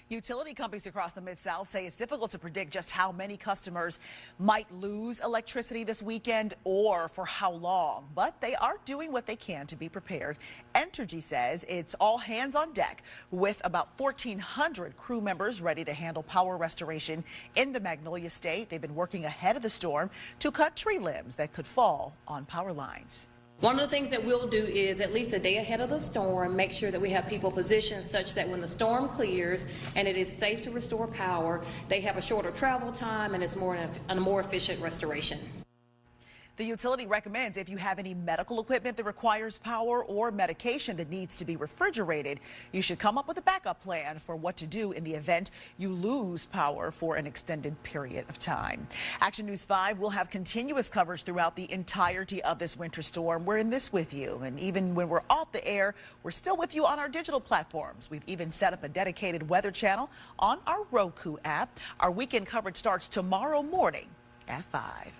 Utility companies across the Mid-South say it's difficult to predict just how many customers might lose electricity this weekend or for how long, but they are doing what they can to be prepared. Entergy says it's all hands on deck with about 1,400 crew members ready to handle power restoration in the Magnolia State. They've been working ahead of the storm to cut tree limbs that could fall on power lines. One of the things that we'll do is at least a day ahead of the storm, make sure that we have people positioned such that when the storm clears and it is safe to restore power, they have a shorter travel time and it's a more efficient restoration. The utility recommends if you have any medical equipment that requires power or medication that needs to be refrigerated, you should come up with a backup plan for what to do in the event you lose power for an extended period of time. Action News 5 will have continuous coverage throughout the entirety of this winter storm. We're in this with you, and even when we're off the air, we're still with you on our digital platforms. We've even set up a dedicated weather channel on our Roku app. Our weekend coverage starts tomorrow morning at 5.